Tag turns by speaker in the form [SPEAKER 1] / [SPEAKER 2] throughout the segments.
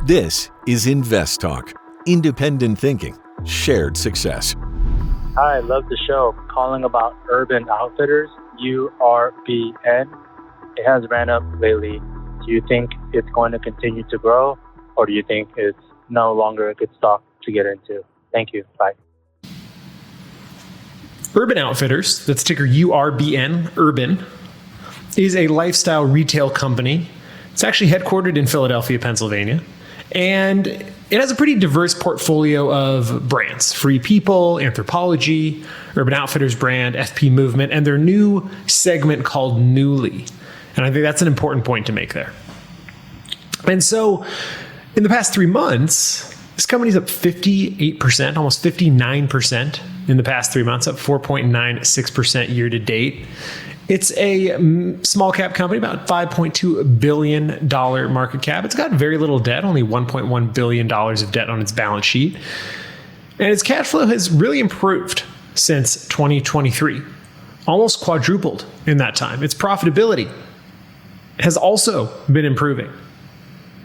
[SPEAKER 1] This is InvestTalk. Independent thinking, shared success.
[SPEAKER 2] Hi, I love the show. Calling about Urban Outfitters, URBN. It has ran up lately. Do you think it's going to continue to grow, or do you think it's no longer a good stock to get into? Thank you. Bye.
[SPEAKER 3] Urban Outfitters, that's ticker URBN, Urban, is a lifestyle retail company. It's actually headquartered in Philadelphia, Pennsylvania. And it has a pretty diverse portfolio of brands. Free People, Anthropology, Urban Outfitters brand, FP Movement, and their new segment called Newly. And I think that's an important point to make there. And so in the past 3 months, this company's up 58%, almost 59% in the past 3 months, up 4.96% year to date. It's a small cap company, about $5.2 billion market cap. It's got very little debt, only $1.1 billion of debt on its balance sheet. And its cash flow has really improved since 2023, almost quadrupled in that time. Its profitability has also been improving.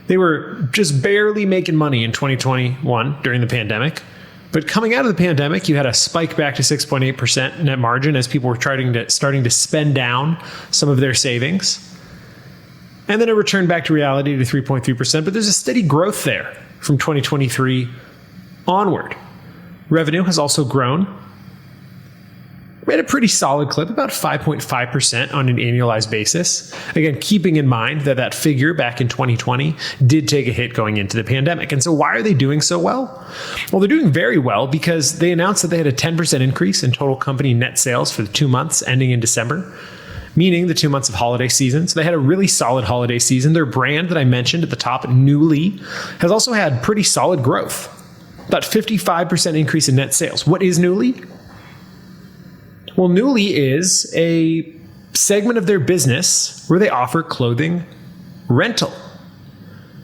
[SPEAKER 3] They were just barely making money in 2021 during the pandemic. But coming out of the pandemic, you had a spike back to 6.8% net margin as people were starting to spend down some of their savings. And then it returned back to reality to 3.3%. But there's a steady growth there from 2023 onward. Revenue has also grown. We had a pretty solid clip, about 5.5% on an annualized basis. Again, keeping in mind that that figure back in 2020 did take a hit going into the pandemic. And so why are they doing so well? Well, they're doing very well because they announced that they had a 10% increase in total company net sales for the 2 months ending in December, meaning the 2 months of holiday season. So they had a really solid holiday season. Their brand that I mentioned at the top, Newly, has also had pretty solid growth, about 55% increase in net sales. What is Newly? Well, Newly is a segment of their business where they offer clothing rental.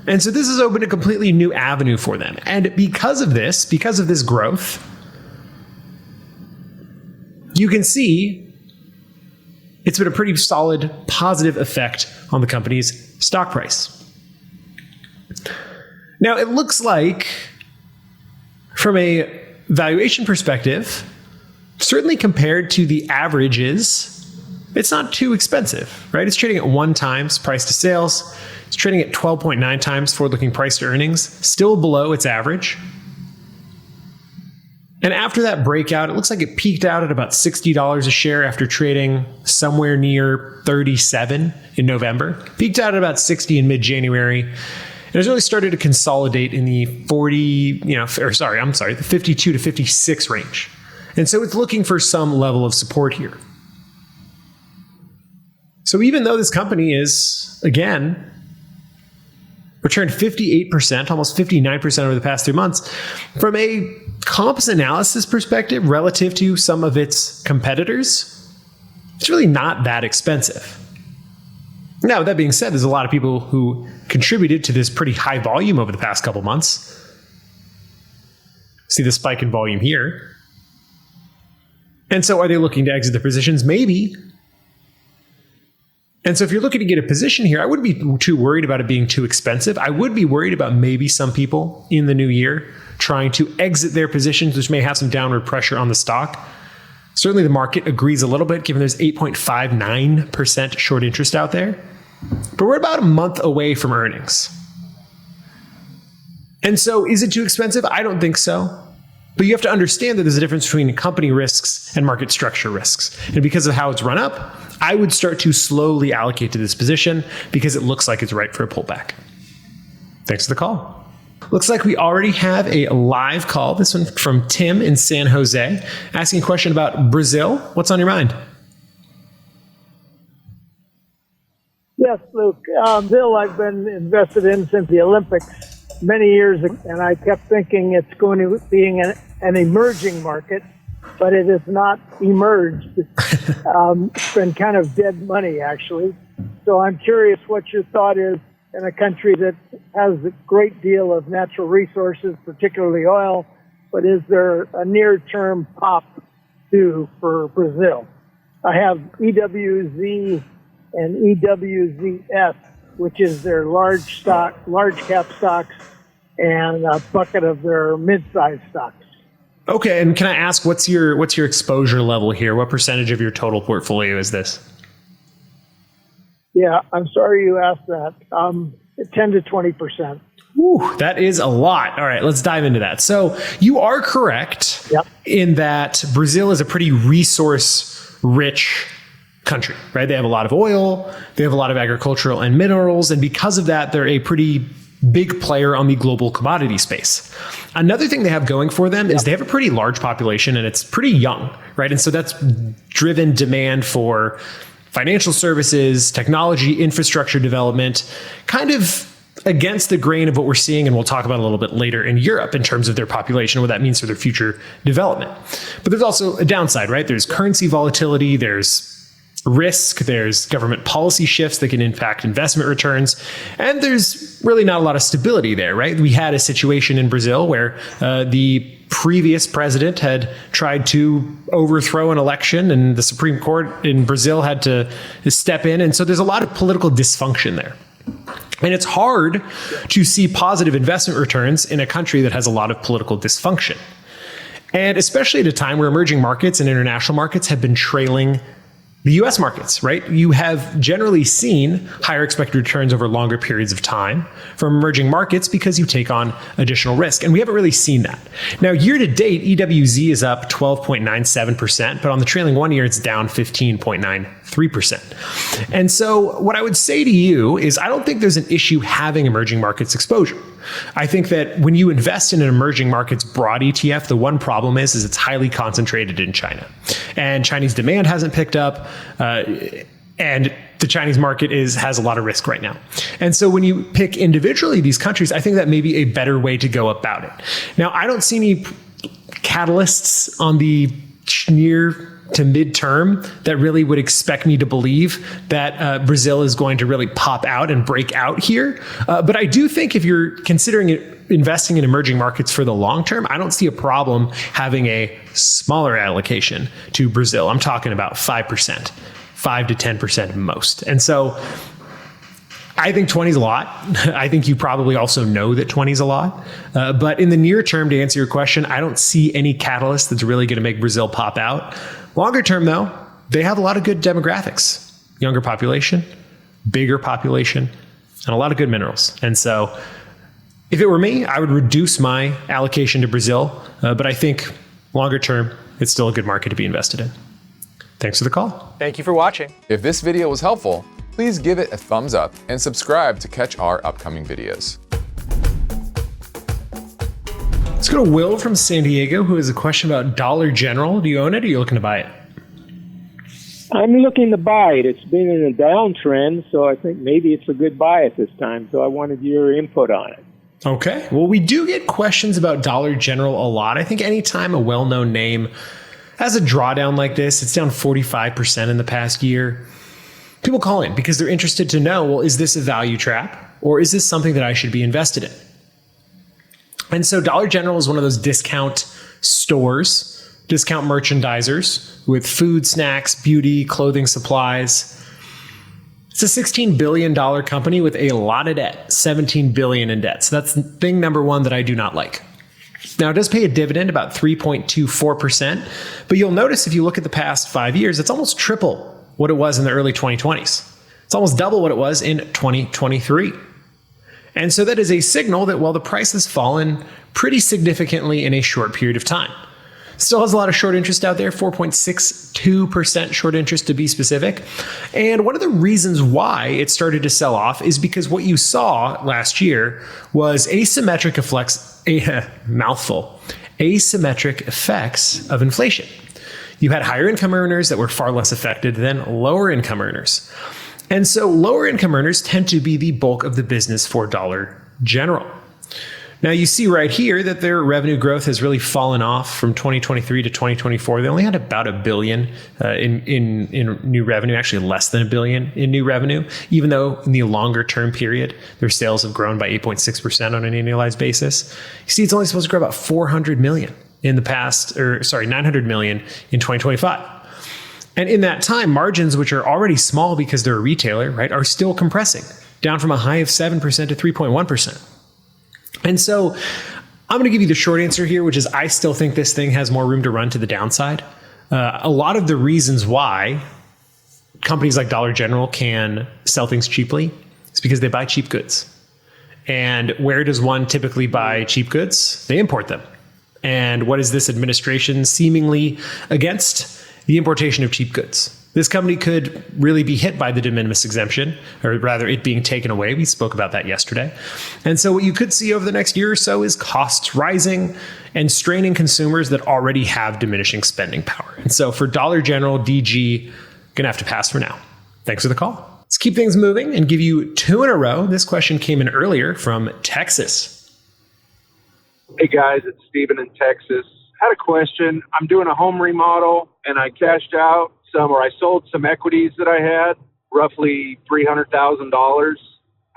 [SPEAKER 3] And so this has opened a completely new avenue for them. And because of this growth, you can see it's been a pretty solid positive effect on the company's stock price. Now, it looks like from a valuation perspective, certainly compared to the averages, it's not too expensive, right? It's trading at 1 times price to sales. It's trading at 12.9 times forward-looking price to earnings, still below its average. And after that breakout, it looks like it peaked out at about $60 a share after trading somewhere near 37 in November. Peaked out at about 60 in mid-January. And it's really started to consolidate in the the 52 to 56 range. And so it's looking for some level of support here. So even though this company is, again, returned 58%, almost 59% over the past 3 months, from a comps analysis perspective relative to some of its competitors, it's really not that expensive. Now, with that being said, there's a lot of people who contributed to this pretty high volume over the past couple months. See the spike in volume here. And so are they looking to exit their positions? Maybe. And so if you're looking to get a position here, I wouldn't be too worried about it being too expensive. I would be worried about maybe some people in the new year trying to exit their positions, which may have some downward pressure on the stock. Certainly the market agrees a little bit, given there's 8.59% short interest out there. But we're about a month away from earnings. And so is it too expensive? I don't think so. But you have to understand that there's a difference between company risks and market structure risks. And because of how it's run up, I would start to slowly allocate to this position because it looks like it's right for a pullback. Thanks for the call. Looks like we already have a live call. This one from Tim in San Jose, asking a question about Brazil. What's on your mind?
[SPEAKER 4] Yes, Luke. Bill, I've been invested in since the Olympics many years, and I kept thinking it's going to be an emerging market, but it has not emerged. It's been kind of dead money, actually. So I'm curious what your thought is in a country that has a great deal of natural resources, particularly oil, but is there a near-term pop due for Brazil? I have EWZ and EWZS, which is their large cap stocks and a bucket of their mid-sized stocks.
[SPEAKER 3] Okay, and can I ask what's your exposure level here? What percentage of your total portfolio is this?
[SPEAKER 4] Yeah, I'm sorry you asked that. 10 to 20%.
[SPEAKER 3] Woo, that is a lot. All right, let's dive into that. So you are correct in that Brazil is a pretty resource-rich country, right? They have a lot of oil, they have a lot of agricultural and minerals, and because of that, they're a pretty big player on the global commodity space. Another thing they have going for them is they have a pretty large population and it's pretty young, right? And so that's driven demand for financial services, technology, infrastructure development, kind of against the grain of what we're seeing, and we'll talk about a little bit later in Europe in terms of their population, what that means for their future development. But there's also a downside, right? There's currency volatility, there's risk, there's government policy shifts that can impact investment returns, and there's really not a lot of stability there, right? We had a situation in Brazil where the previous president had tried to overthrow an election and the Supreme Court in Brazil had to step in, and so there's a lot of political dysfunction there. And it's hard to see positive investment returns in a country that has a lot of political dysfunction. And especially at a time where emerging markets and international markets have been trailing the US markets, right? You have generally seen higher expected returns over longer periods of time from emerging markets because you take on additional risk. And we haven't really seen that. Now, year to date, EWZ is up 12.97%, but on the trailing 1 year, it's down 15.93%. And so what I would say to you is I don't think there's an issue having emerging markets exposure. I think that when you invest in an emerging markets broad ETF, the one problem is it's highly concentrated in China. And Chinese demand hasn't picked up, and the Chinese market has a lot of risk right now. And so when you pick individually these countries, I think that may be a better way to go about it. Now, I don't see any catalysts on the near to midterm that really would expect me to believe that Brazil is going to really pop out and break out here. But I do think if you're considering investing in emerging markets for the long term, I don't see a problem having a smaller allocation to Brazil. I'm talking about 5%, 5 to 10% most. And so I think 20 is a lot. I think you probably also know that 20 is a lot. But in the near term, to answer your question, I don't see any catalyst that's really going to make Brazil pop out. Longer term, though, they have a lot of good demographics. Younger population, bigger population, and a lot of good minerals. And so if it were me, I would reduce my allocation to Brazil. But I think longer term, it's still a good market to be invested in. Thanks for the call.
[SPEAKER 5] Thank you for watching.
[SPEAKER 6] If this video was helpful, please give it a thumbs up and subscribe to catch our upcoming videos.
[SPEAKER 3] Let's go to Will from San Diego, who has a question about Dollar General. Do you own it or are you looking to buy it?
[SPEAKER 7] I'm looking to buy it. It's been in a downtrend, so I think maybe it's a good buy at this time. So I wanted your input on it.
[SPEAKER 3] Okay. Well, we do get questions about Dollar General a lot. I think anytime a well-known name has a drawdown like this, it's down 45% in the past year, people call in because they're interested to know, well, is this a value trap or is this something that I should be invested in? And so Dollar General is one of those discount stores, discount merchandisers with food, snacks, beauty, clothing supplies. It's a $16 billion company with a lot of debt, $17 billion in debt. So that's thing number one that I do not like. Now, it does pay a dividend, about 3.24%, but you'll notice if you look at the past 5 years, it's almost triple what it was in the early 2020s. It's almost double what it was in 2023. And so that is a signal that while the price has fallen pretty significantly in a short period of time, still has a lot of short interest out there, 4.62% short interest to be specific. And one of the reasons why it started to sell off is because what you saw last year was asymmetric effects of inflation. You had higher income earners that were far less affected than lower income earners. And so lower income earners tend to be the bulk of the business for Dollar General. Now you see right here that their revenue growth has really fallen off from 2023 to 2024. They only had about $1 billion in new revenue, actually less than $1 billion in new revenue, even though in the longer term period, their sales have grown by 8.6% on an annualized basis. You see, it's only supposed to grow about $400 million in the past, $900 million in 2025. And in that time, margins, which are already small because they're a retailer, right, are still compressing, down from a high of 7% to 3.1%. And so I'm going to give you the short answer here, which is I still think this thing has more room to run to the downside. A lot of the reasons why companies like Dollar General can sell things cheaply is because they buy cheap goods. And where does one typically buy cheap goods? They import them. And what is this administration seemingly against? The importation of cheap goods. This company could really be hit by the de minimis exemption, or rather it being taken away. We spoke about that yesterday. And so what you could see over the next year or so is costs rising and straining consumers that already have diminishing spending power. And so for Dollar General, DG, gonna have to pass for now. Thanks for the call. Let's keep things moving and give you two in a row. This question came in earlier from Texas.
[SPEAKER 5] Hey guys, it's Steven in Texas. Had a question. I'm doing a home remodel and I cashed out I sold some equities that I had, roughly $300,000.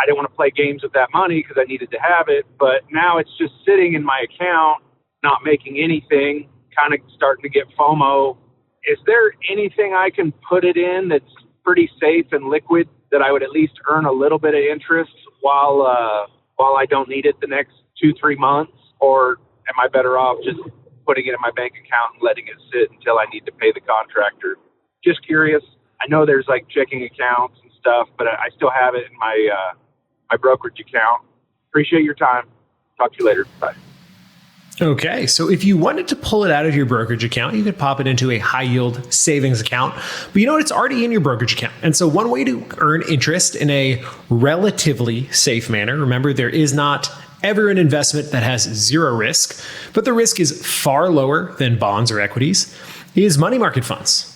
[SPEAKER 5] I didn't want to play games with that money because I needed to have it, but now it's just sitting in my account, not making anything, kind of starting to get FOMO. Is there anything I can put it in that's pretty safe and liquid that I would at least earn a little bit of interest while I don't need it the next 2-3 months? Or am I better off just putting it in my bank account and letting it sit until I need to pay the contractor? Just curious. I know there's like checking accounts and stuff, but I still have it in my brokerage account. Appreciate your time. Talk to you later. Bye.
[SPEAKER 3] Okay, so if you wanted to pull it out of your brokerage account, you could pop it into a high yield savings account. But you know what? It's already in your brokerage account. And so one way to earn interest in a relatively safe manner, remember, there is not ever an investment that has zero risk, but the risk is far lower than bonds or equities, is money market funds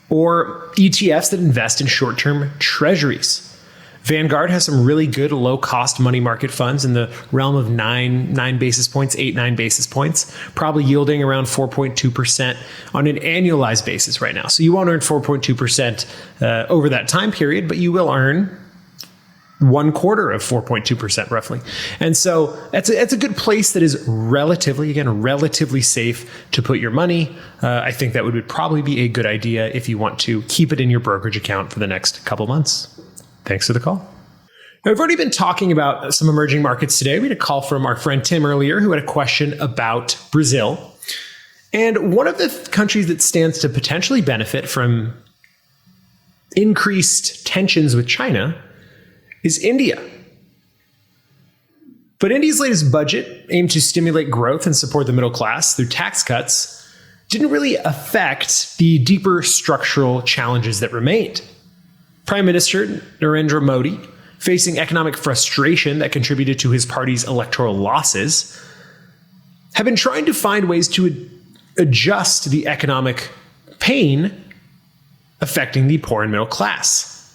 [SPEAKER 3] or ETFs that invest in short-term treasuries. Vanguard has some really good low-cost money market funds in the realm of 9 basis points, 9 basis points, probably yielding around 4.2% on an annualized basis right now. So you won't earn 4.2% over that time period, but you will earn 1/4 of 4.2% roughly. And so it's a good place that is relatively safe to put your money. I think that would probably be a good idea if you want to keep it in your brokerage account for the next couple months. Thanks for the call. Now, we've already been talking about some emerging markets today. We had a call from our friend Tim earlier who had a question about Brazil. And one of the countries that stands to potentially benefit from increased tensions with China is India. But India's latest budget aimed to stimulate growth and support the middle class through tax cuts didn't really affect the deeper structural challenges that remained. Prime Minister Narendra Modi, facing economic frustration that contributed to his party's electoral losses, have been trying to find ways to adjust the economic pain affecting the poor and middle class.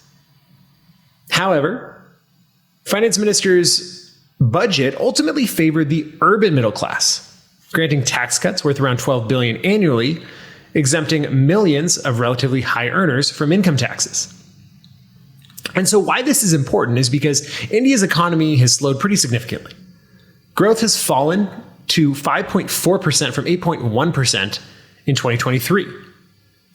[SPEAKER 3] However, Finance Minister's budget ultimately favored the urban middle class, granting tax cuts worth around $12 billion annually, exempting millions of relatively high earners from income taxes. And so why this is important is because India's economy has slowed pretty significantly. Growth has fallen to 5.4% from 8.1% in 2023.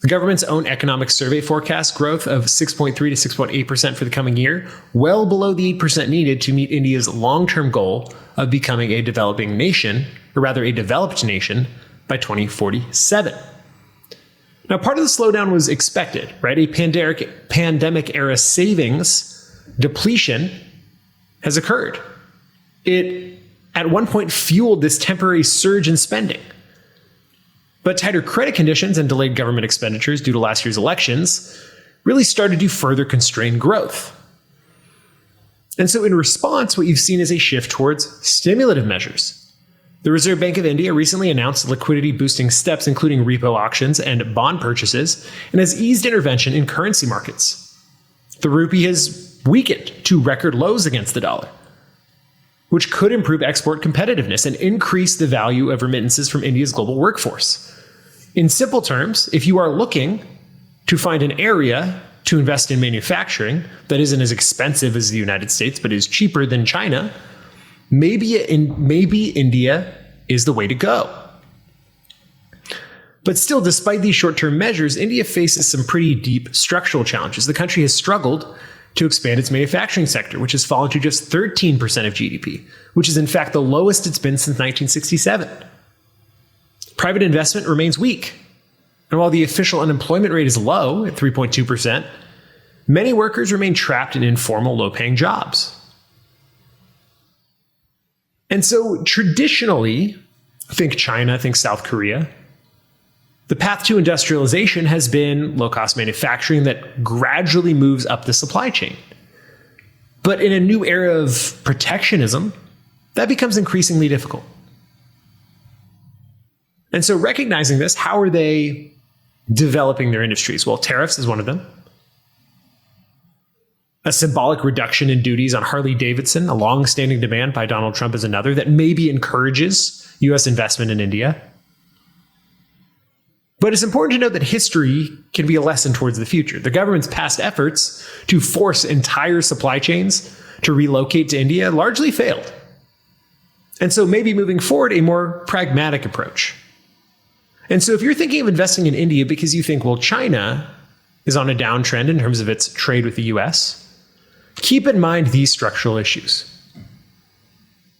[SPEAKER 3] The government's own economic survey forecasts growth of 6.3 to 6.8% for the coming year, well below the 8% needed to meet India's long-term goal of becoming a developing nation, or rather a developed nation, by 2047. Now, part of the slowdown was expected, right? A pandemic-era savings depletion has occurred. It, at one point, fueled this temporary surge in spending. But tighter credit conditions and delayed government expenditures due to last year's elections really started to further constrain growth. And so in response, what you've seen is a shift towards stimulative measures. The Reserve Bank of India recently announced liquidity-boosting steps, including repo auctions and bond purchases, and has eased intervention in currency markets. The rupee has weakened to record lows against the dollar, which could improve export competitiveness and increase the value of remittances from India's global workforce. In simple terms, if you are looking to find an area to invest in manufacturing that isn't as expensive as the United States but is cheaper than China, maybe India is the way to go. But still, despite these short-term measures, India faces some pretty deep structural challenges. The country has struggled to expand its manufacturing sector, which has fallen to just 13% of GDP, which is in fact the lowest it's been since 1967. Private investment remains weak. And while the official unemployment rate is low at 3.2%, many workers remain trapped in informal, low-paying jobs. And so traditionally, think China, think South Korea, the path to industrialization has been low-cost manufacturing that gradually moves up the supply chain. But in a new era of protectionism, that becomes increasingly difficult. And so recognizing this, how are they developing their industries? Well, tariffs is one of them. A symbolic reduction in duties on Harley-Davidson, a long-standing demand by Donald Trump, is another that maybe encourages U.S. investment in India. But it's important to note that history can be a lesson towards the future. The government's past efforts to force entire supply chains to relocate to India largely failed. And so maybe moving forward, a more pragmatic approach. And so if you're thinking of investing in India because you think, well, China is on a downtrend in terms of its trade with the US, keep in mind these structural issues.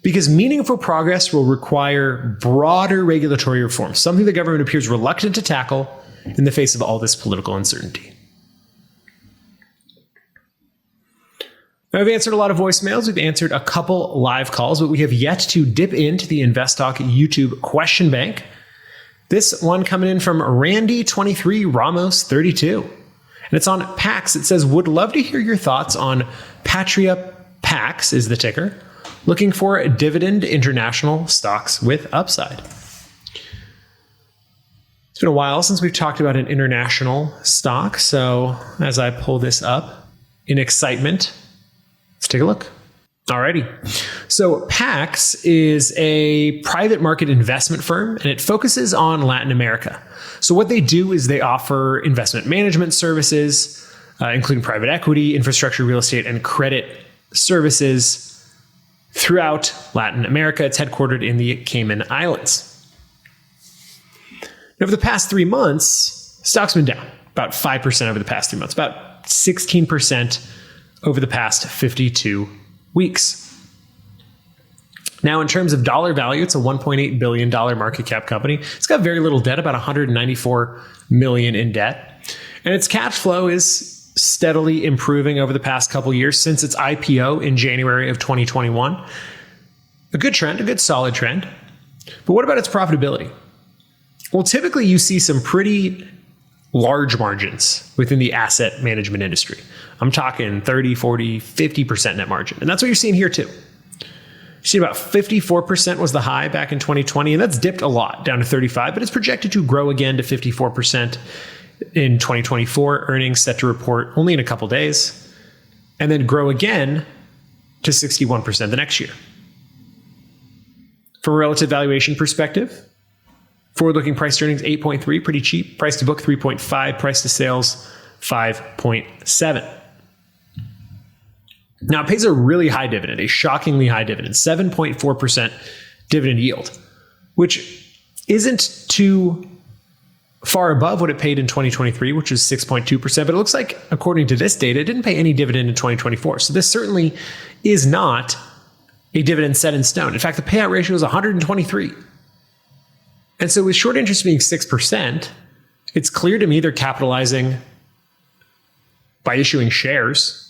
[SPEAKER 3] Because meaningful progress will require broader regulatory reform, something the government appears reluctant to tackle in the face of all this political uncertainty. Now, I've answered a lot of voicemails. We've answered a couple live calls, but we have yet to dip into the InvestTalk YouTube question bank. This one coming in from Randy23 Ramos 32. And it's on PAX. It says, would love to hear your thoughts on Patria PAX is the ticker. Looking for dividend international stocks with upside. It's been a while since we've talked about an international stock. So as I pull this up in excitement, let's take a look. Alrighty. So PAX is a private market investment firm, and it focuses on Latin America. So what they do is they offer investment management services, including private equity, infrastructure, real estate, and credit services throughout Latin America. It's headquartered in the Cayman Islands. Over the past 3 months, stock's been down about 5% over the past 3 months, about 16% over the past 52 weeks. Now, in terms of dollar value, it's a $1.8 billion market cap company. It's got very little debt, about $194 million in debt. And its cash flow is steadily improving over the past couple years since its IPO in January of 2021. A good trend, a good solid trend. But what about its profitability? Well, typically you see some pretty large margins within the asset management industry. I'm talking 30, 40, 50% net margin. And that's what you're seeing here too. You see about 54% was the high back in 2020, and that's dipped a lot down to 35, but it's projected to grow again to 54% in 2024. Earnings set to report only in a couple days, and then grow again to 61% the next year. From a relative valuation perspective, forward-looking price to earnings 8.3, pretty cheap. Price to book 3.5, price to sales 5.7. Now, it pays a really high dividend, a shockingly high dividend, 7.4% dividend yield, which isn't too far above what it paid in 2023, which was 6.2%. But it looks like, according to this data, it didn't pay any dividend in 2024. So this certainly is not a dividend set in stone. In fact, the payout ratio is 123. And so with short interest being 6%, it's clear to me they're capitalizing by issuing shares.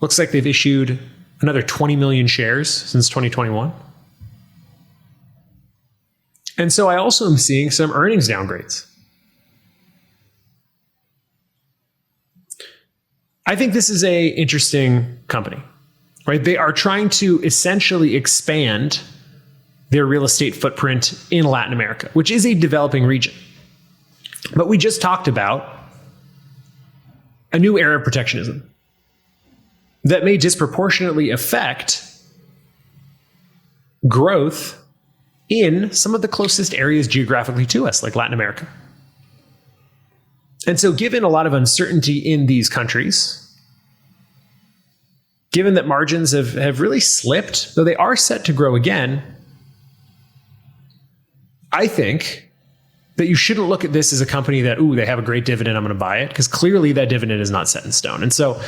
[SPEAKER 3] Looks like they've issued another 20 million shares since 2021. And so I also am seeing some earnings downgrades. I think this is an interesting company, right? They are trying to essentially expand their real estate footprint in Latin America, which is a developing region. But we just talked about a new era of protectionism that may disproportionately affect growth in some of the closest areas geographically to us, like Latin America. And so given a lot of uncertainty in these countries, given that margins have really slipped, though they are set to grow again, I think that you shouldn't look at this as a company that, ooh, they have a great dividend, I'm going to buy it, because clearly that dividend is not set in stone. And so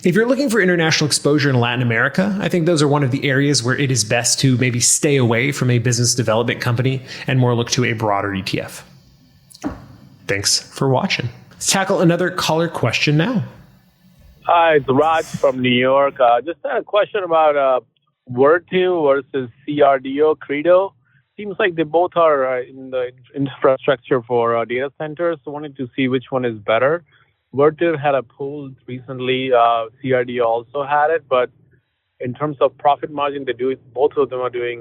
[SPEAKER 3] If you're looking for international exposure in Latin America, I think those are one of the areas where it is best to maybe stay away from a business development company and more look to a broader ETF. Thanks for watching. Let's tackle another caller question now.
[SPEAKER 8] Hi, it's Raj from New York. Just had a question about Vertiv versus CRDO, Credo. Seems like they both are in the infrastructure for data centers. So wanted to see which one is better. Vertiv had a poll recently. CRDO also had it, but in terms of profit margin, both of them are doing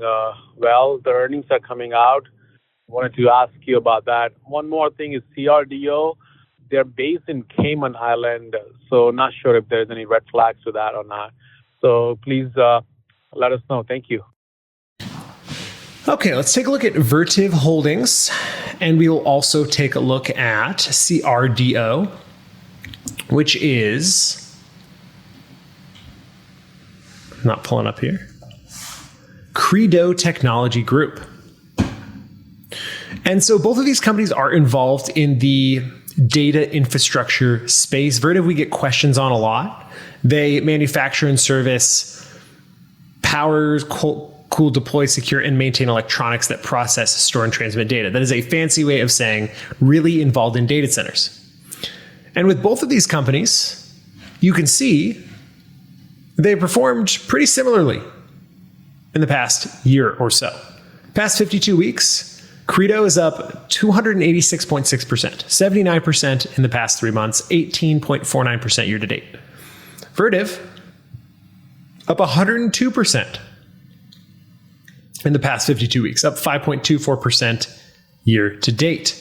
[SPEAKER 8] well. The earnings are coming out. Wanted to ask you about that. One more thing is CRDO. They're based in Cayman Island, so not sure if there's any red flags to that or not. So please let us know. Thank you.
[SPEAKER 3] Okay, let's take a look at Vertiv Holdings, and we will also take a look at CRDO, which is not pulling up here. Credo Technology Group. And so both of these companies are involved in the data infrastructure space. Vertiv, we get questions on a lot. They manufacture and service power, cool, deploy, secure, and maintain electronics that process, store, and transmit data. That is a fancy way of saying really involved in data centers. And with both of these companies, you can see they performed pretty similarly in the past year or so. Past 52 weeks, Credo is up 286.6%, 79% in the past 3 months, 18.49% year to date. Vertiv up 102% in the past 52 weeks, up 5.24% year to date.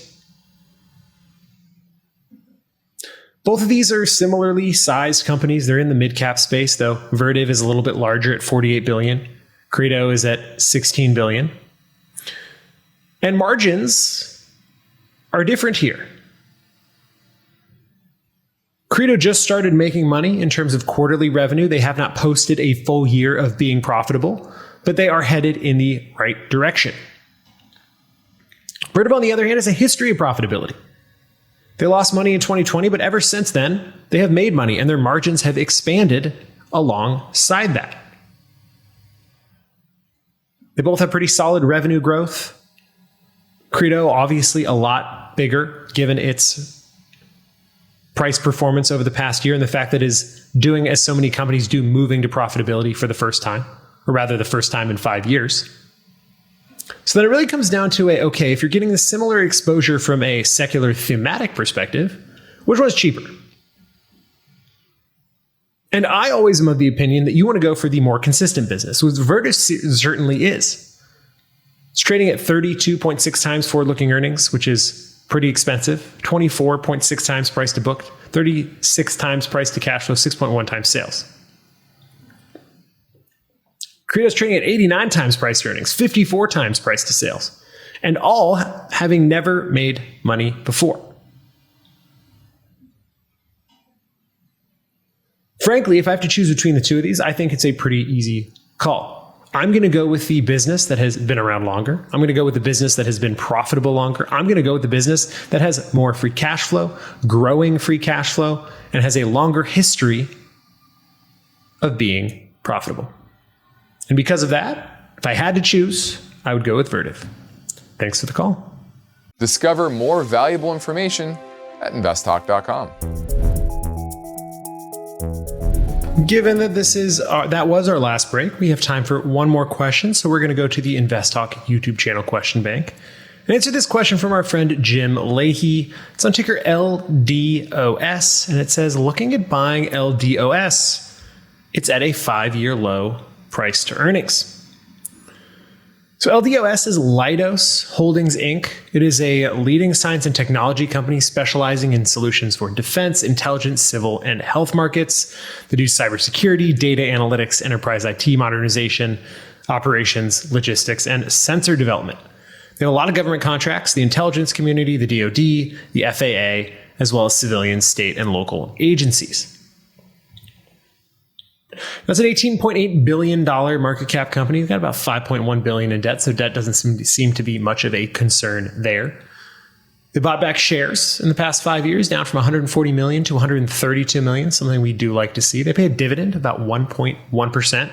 [SPEAKER 3] Both of these are similarly sized companies. They're in the mid-cap space, though. Vertiv is a little bit larger at $48 billion. Credo is at $16 billion. And margins are different here. Credo just started making money in terms of quarterly revenue. They have not posted a full year of being profitable, but they are headed in the right direction. Vertiv, on the other hand, has a history of profitability. They lost money in 2020, but ever since then, they have made money and their margins have expanded alongside that. They both have pretty solid revenue growth. Credo, obviously a lot bigger given its price performance over the past year and the fact that it is doing as so many companies do, moving to profitability for the first time, or rather the first time in 5 years. So then it really comes down to okay, if you're getting the similar exposure from a secular thematic perspective, which one's cheaper? And I always am of the opinion that you want to go for the more consistent business, which Vertiv certainly is. It's trading at 32.6 times forward-looking earnings, which is pretty expensive, 24.6 times price to book, 36 times price to cash flow, 6.1 times sales. Credo's trading at 89 times price to earnings, 54 times price to sales, and all having never made money before. Frankly, if I have to choose between the two of these, I think it's a pretty easy call. I'm going to go with the business that has been around longer. I'm going to go with the business that has been profitable longer. I'm going to go with the business that has more free cash flow, growing free cash flow, and has a longer history of being profitable. And because of that, if I had to choose, I would go with Vertiv. Thanks for the call.
[SPEAKER 6] Discover more valuable information at investtalk.com.
[SPEAKER 3] Given that that was our last break, we have time for one more question. So we're going to go to the InvestTalk YouTube channel question bank and answer this question from our friend Jim Leahy. It's on ticker LDOS, and it says, looking at buying LDOS, it's at a 5-year low price to earnings. So LDOS is Leidos Holdings, Inc. It is a leading science and technology company specializing in solutions for defense, intelligence, civil, and health markets. They do cybersecurity, data analytics, enterprise IT modernization, operations, logistics, and sensor development. They have a lot of government contracts, the intelligence community, the DoD, the FAA, as well as civilian, state, and local agencies. That's an $18.8 billion market cap company. They've got about $5.1 billion in debt, so debt doesn't seem to be much of a concern there. They bought back shares in the past 5 years, down from 140 million to 132 million, something we do like to see. They pay a dividend about 1.1%,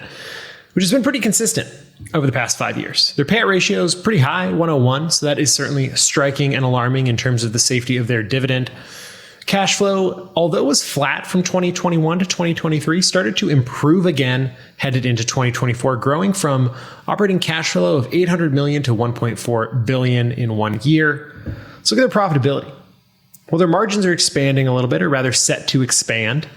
[SPEAKER 3] which has been pretty consistent over the past 5 years. Their payout ratio is pretty high, 101, so that is certainly striking and alarming in terms of the safety of their dividend. Cash flow, although it was flat from 2021 to 2023, started to improve again headed into 2024, growing from operating cash flow of 800 million to 1.4 billion in 1 year. Let's look at their profitability. Well, their margins are expanding a little bit, or rather set to expand.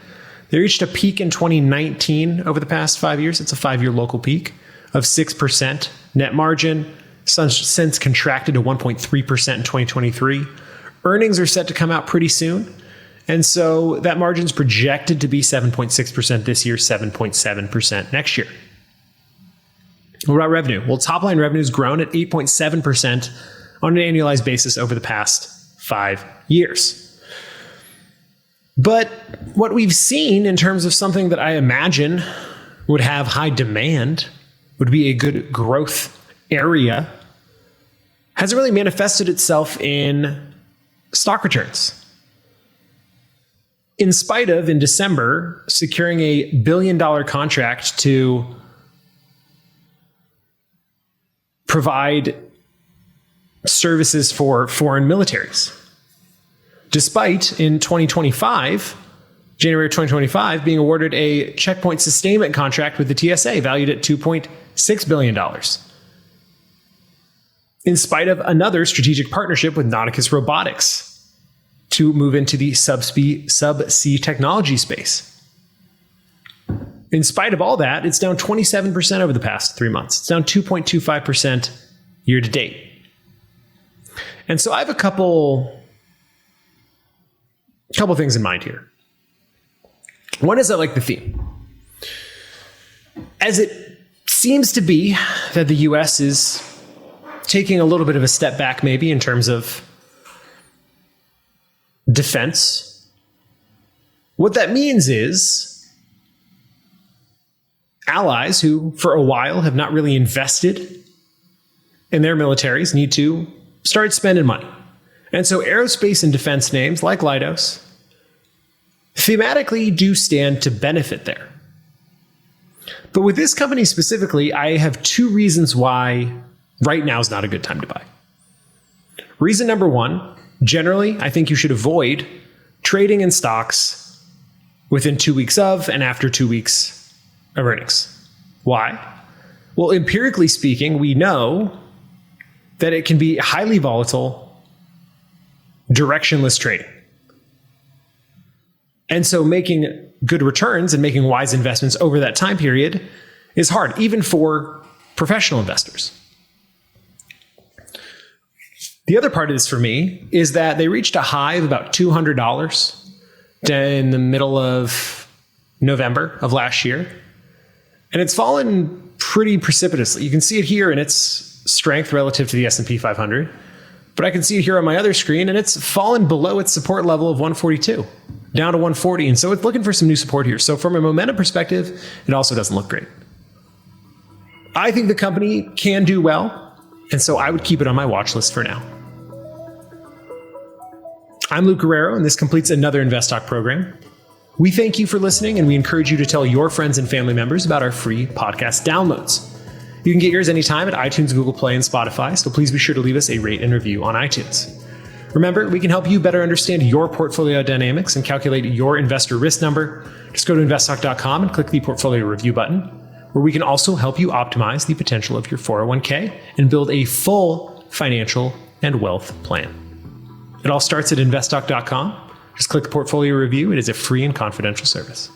[SPEAKER 3] They reached a peak in 2019 over the past 5 years. It's a 5-year local peak of 6% net margin, since contracted to 1.3% in 2023. Earnings are set to come out pretty soon. And so that margin is projected to be 7.6% this year, 7.7% next year. What about revenue? Well, top line revenue has grown at 8.7% on an annualized basis over the past 5 years. But what we've seen in terms of something that I imagine would have high demand, would be a good growth area, hasn't really manifested itself in stock returns. In spite of, in December, securing a $1 billion contract to provide services for foreign militaries. Despite, in 2025, January 2025, being awarded a checkpoint sustainment contract with the TSA valued at $2.6 billion. In spite of another strategic partnership with Nauticus Robotics to move into the subsea technology space. In spite of all that, it's down 27% over the past 3 months. It's down 2.25% year to date. And so I have a couple things in mind here. One is I like the theme. As it seems to be that the US is taking a little bit of a step back maybe in terms of defense, what that means is allies who for a while have not really invested in their militaries need to start spending money. And so aerospace and defense names like Leidos thematically do stand to benefit there. But with this company specifically, I have 2 reasons why right now is not a good time to buy. Reason number 1, generally, I think you should avoid trading in stocks within 2 weeks of and after 2 weeks of earnings. Why? Well, empirically speaking, we know that it can be highly volatile, directionless trading. And so making good returns and making wise investments over that time period is hard, even for professional investors. The other part of this for me is that they reached a high of about $200 in the middle of November of last year. And it's fallen pretty precipitously. You can see it here in its strength relative to the S&P 500. But I can see it here on my other screen, and it's fallen below its support level of 142, down to 140. And so it's looking for some new support here. So from a momentum perspective, it also doesn't look great. I think the company can do well, and so I would keep it on my watch list for now. I'm Luke Guerrero, and this completes another InvestTalk program. We thank you for listening, and we encourage you to tell your friends and family members about our free podcast downloads. You can get yours anytime at iTunes, Google Play, and Spotify, so please be sure to leave us a rate and review on iTunes. Remember, we can help you better understand your portfolio dynamics and calculate your investor risk number. Just go to InvestTalk.com and click the portfolio review button, where we can also help you optimize the potential of your 401k and build a full financial and wealth plan. It all starts at InvestTalk.com. Just click portfolio review. It is a free and confidential service.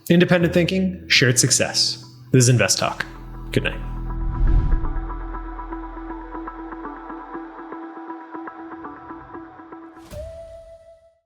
[SPEAKER 3] Independent thinking, shared success. This is InvestTalk. Good night.